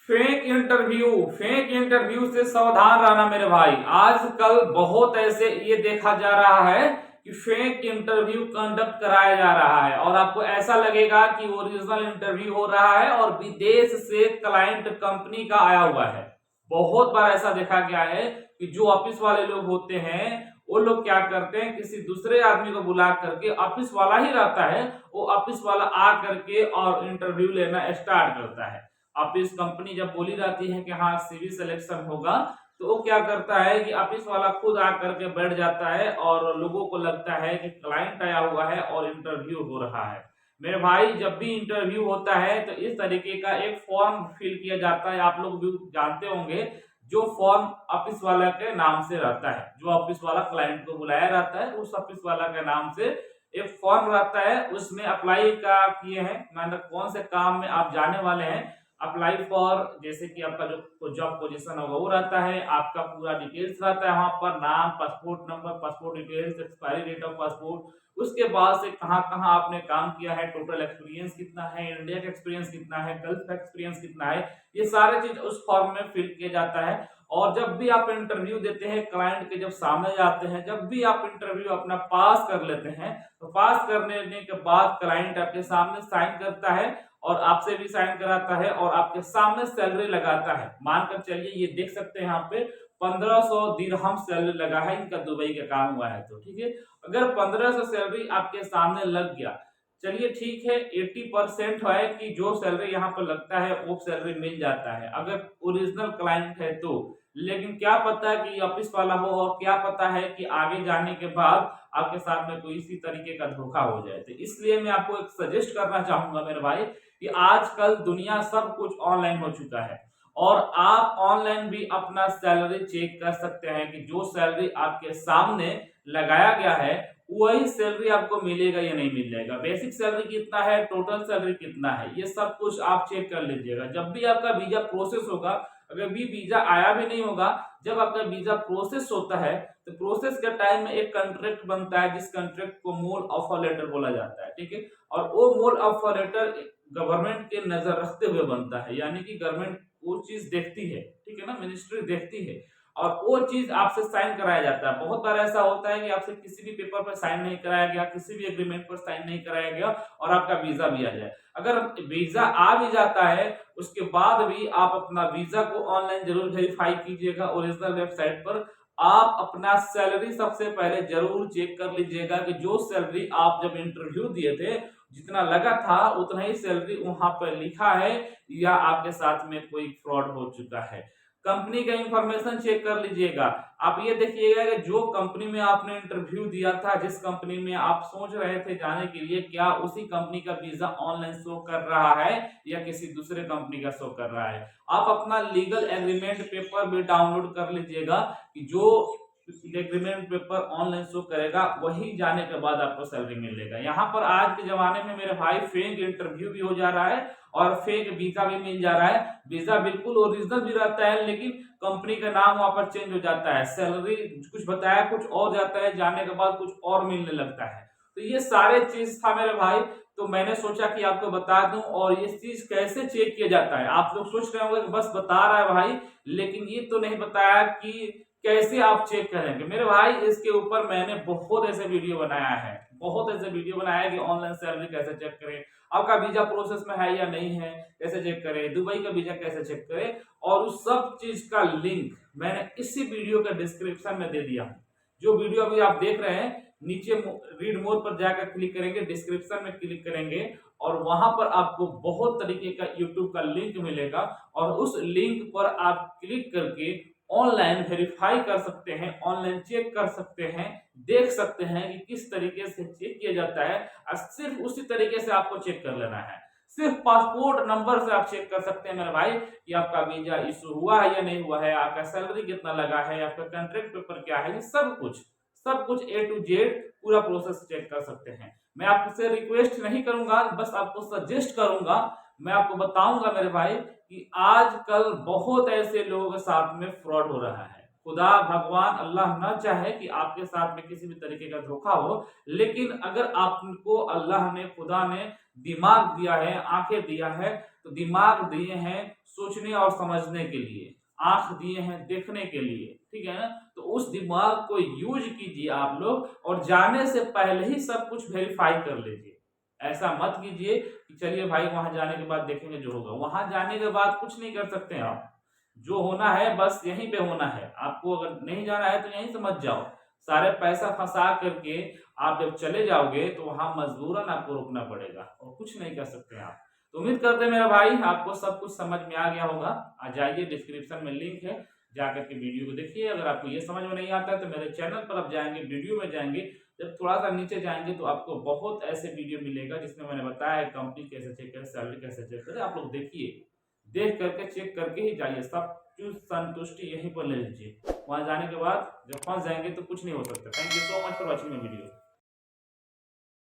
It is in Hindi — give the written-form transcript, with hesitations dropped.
फेक इंटरव्यू से सावधान रहना मेरे भाई। आजकल बहुत ऐसे ये देखा जा रहा है कि फेक इंटरव्यू कंडक्ट कराया जा रहा है और आपको ऐसा लगेगा कि ओरिजिनल इंटरव्यू हो रहा है और विदेश से क्लाइंट कंपनी का आया हुआ है। बहुत बार ऐसा देखा गया है कि जो ऑफिस वाले लोग होते हैं वो लोग क्या करते हैं, किसी दूसरे आदमी को बुला करके, ऑफिस वाला ही रहता है, वो ऑफिस वाला आ करके और इंटरव्यू लेना स्टार्ट करता है। ऑफिस कंपनी जब बोली रहती है कि हाँ सीवी सिलेक्शन होगा, तो वो क्या करता है कि ऑफिस वाला खुद आकर के बैठ जाता है और लोगों को लगता है कि क्लाइंट आया हुआ है और इंटरव्यू हो रहा है। मेरे भाई, जब भी इंटरव्यू होता है तो इस तरीके का एक फॉर्म फिल किया जाता है, आप लोग भी जानते होंगे, जो फॉर्म ऑफिस वाला के नाम से रहता है, जो ऑफिस वाला क्लाइंट को बुलाया रहता है उस ऑफिस वाला के नाम से एक फॉर्म रहता है। उसमें अप्लाई का किए हैं, मतलब कौन से काम में आप जाने वाले हैं, अप्लाई फॉर, जैसे कि आपका जो जॉब पोजीशन होगा वो रहता है, आपका पूरा डिटेल्स रहता है वहां पर, नाम, passport number, passport details, expiry date of passport, उसके बाद से कहाँ कहाँ आपने काम किया है, टोटल एक्सपीरियंस कितना है, इंडिया का एक्सपीरियंस कितना है, गल्फ का एक्सपीरियंस कितना है, ये सारे चीज उस फॉर्म में फिल किया जाता है। और जब भी आप इंटरव्यू देते हैं, क्लाइंट के जब सामने जाते हैं, जब भी आप इंटरव्यू अपना पास कर लेते हैं, तो पास करने के बाद क्लाइंट आपके सामने साइन करता है और आपसे भी साइन कराता है और आपके सामने सैलरी लगाता है। मानकर चलिए, ये देख सकते हैं यहाँ पे 1500 दिरहम सैलरी लगा है, इनका दुबई का काम हुआ है, तो ठीक है। अगर 1500 सैलरी आपके सामने लग गया, चलिए ठीक है, 80% है कि जो सैलरी यहाँ पर लगता है वो सैलरी मिल जाता है अगर ओरिजिनल क्लाइंट है तो। लेकिन क्या पता कि ऑफिस वाला हो, और क्या पता है कि आगे जाने के बाद आपके साथ में कोई इसी तरीके का धोखा हो जाए। तो इसलिए मैं आपको एक सजेस्ट करना चाहूंगा मेरे भाई कि आजकल दुनिया सब कुछ ऑनलाइन हो चुका है और आप ऑनलाइन भी अपना सैलरी चेक कर सकते हैं कि जो सैलरी आपके सामने लगाया गया है वही सैलरी आपको मिलेगा या नहीं मिल जाएगा, बेसिक सैलरी कितना है, टोटल सैलरी कितना है, ये सब कुछ आप चेक कर लीजिएगा। जब भी आपका वीजा प्रोसेस होगा, अगर भी वीजा आया भी नहीं होगा, जब आपका वीजा प्रोसेस होता है तो प्रोसेस के टाइम में एक कॉन्ट्रैक्ट बनता है जिस कॉन्ट्रैक्ट को मोल ऑफर लेटर बोला जाता है, ठीक है। और वो मोल ऑफर लेटर गवर्नमेंट के नजर रखते हुए बनता है, यानी कि गवर्नमेंट वो चीज देखती है, ठीक है ना, मिनिस्ट्री देखती है और वो चीज आपसे साइन कराया जाता है। बहुत बार ऐसा होता है कि आपसे किसी भी पेपर पर साइन नहीं कराया गया, किसी भी एग्रीमेंट पर साइन नहीं कराया गया और आपका वीजा भी आ जाए। अगर वीजा आ भी जाता है उसके बाद भी आप अपना वीजा को ऑनलाइन जरूर वेरीफाई कीजिएगा ओरिजिनल वेबसाइट पर। आप अपना सैलरी सबसे पहले जरूर चेक कर लीजिएगा कि जो सैलरी आप जब इंटरव्यू दिए थे जितना लगा था उतना ही सैलरी वहां पर लिखा है या आपके साथ में कोई फ्रॉड हो चुका है। कंपनी का इंफॉर्मेशन चेक कर लीजिएगा। आप ये देखिएगा कि जो कंपनी में आपने इंटरव्यू दिया था, जिस कंपनी में आप सोच रहे थे जाने के लिए, क्या उसी कंपनी का वीजा ऑनलाइन शो कर रहा है या किसी दूसरे कंपनी का शो कर रहा है। आप अपना लीगल एग्रीमेंट पेपर भी डाउनलोड कर लीजिएगा कि जो एग्रीमेंट पेपर ऑनलाइन शो करेगा वही जाने के बाद आपको सैलरी मिलेगा। यहाँ पर आज के जमाने में मेरे भाई फेक इंटरव्यू भी हो जा रहा है और फेक वीजा भी मिल जा रहा है। वीजा बिल्कुल ओरिजिनल भी रहता है लेकिन कंपनी का नाम वहां पर चेंज हो जाता है, सैलरी कुछ बताया कुछ और जाता है, जाने के बाद कुछ और मिलने लगता है। तो ये सारे चीज था मेरे भाई, तो मैंने सोचा कि आपको बता दूं। और ये चीज कैसे चेक किया जाता है, आप लोग सोच रहे होंगे कि बस बता रहा है भाई, लेकिन ये तो नहीं बताया कि कैसे आप चेक करेंगे। मेरे भाई इसके ऊपर मैंने बहुत ऐसे वीडियो बनाया है, बहुत ऐसे वीडियो बनाया है कि ऑनलाइन सैलरी कैसे चेक करें, आपका वीजा प्रोसेस में है या नहीं है कैसे चेक करें, दुबई का वीजा कैसे चेक करें, और उस सब चीज का लिंक मैंने इसी वीडियो के डिस्क्रिप्शन में दे दिया हूं। जो वीडियो अभी आप देख रहे हैं, नीचे रीड मोर पर जाकर क्लिक करेंगे, डिस्क्रिप्शन में क्लिक करेंगे और वहां पर आपको बहुत तरीके का यूट्यूब का लिंक मिलेगा और उस लिंक पर आप क्लिक करके ऑनलाइन वेरीफाई कर सकते हैं, ऑनलाइन चेक कर सकते हैं, देख सकते हैं कि किस तरीके से चेक किया जाता है। और सिर्फ उसी तरीके से आपको चेक कर लेना है, सिर्फ पासपोर्ट नंबर से आप चेक कर सकते हैं मेरे भाई कि आपका वीजा इशू हुआ है या नहीं हुआ है, आपका सैलरी कितना लगा है, आपका कॉन्ट्रैक्ट पेपर क्या है, ये सब कुछ ए टू जेड पूरा प्रोसेस चेक कर सकते हैं। मैं आपसे रिक्वेस्ट नहीं करूंगा, बस आपको सजेस्ट करूंगा, मैं आपको बताऊंगा मेरे भाई कि आजकल बहुत ऐसे लोगों के साथ में फ्रॉड हो रहा है। खुदा भगवान अल्लाह न चाहे कि आपके साथ में किसी भी तरीके का धोखा हो, लेकिन अगर आपको अल्लाह ने, खुदा ने दिमाग दिया है, आंखें दिया है, तो दिमाग दिए हैं सोचने और समझने के लिए, आंख दिए हैं देखने के लिए, ठीक है ना। तो उस दिमाग को यूज कीजिए आप लोग, और जाने से पहले ही सब कुछ वेरीफाई कर लीजिए। ऐसा मत कीजिए कि चलिए भाई वहां जाने के बाद देखेंगे जो होगा। वहां जाने के बाद कुछ नहीं कर सकते आप, जो होना है बस यहीं पे होना है। आपको अगर नहीं जाना है तो यहीं से मत जाओ। सारे पैसा फंसा करके आप जब चले जाओगे तो वहां मजबूरन आपको रुकना पड़ेगा, और कुछ नहीं कर सकते आप। तो उम्मीद करते हैं मेरा भाई आपको सब कुछ समझ में आ गया होगा। आ जाइए, डिस्क्रिप्शन में लिंक है, जाकर के वीडियो को देखिए। अगर आपको ये समझ में नहीं आता है तो मेरे चैनल पर आप जाएंगे, वीडियो में जाएंगे, जब थोड़ा सा नीचे जाएंगे तो आपको बहुत ऐसे वीडियो मिलेगा जिसमें मैंने बताया है कंपनी कैसे चेक करे, सैलरी कैसे चेक करे। आप लोग देखिए, देख करके चेक करके ही जाइए, सब कुछ संतुष्टि यहीं पर ले लीजिए। वहां जाने के बाद जब फंस जाएंगे तो कुछ नहीं हो सकता। Thank you so much for watching my video.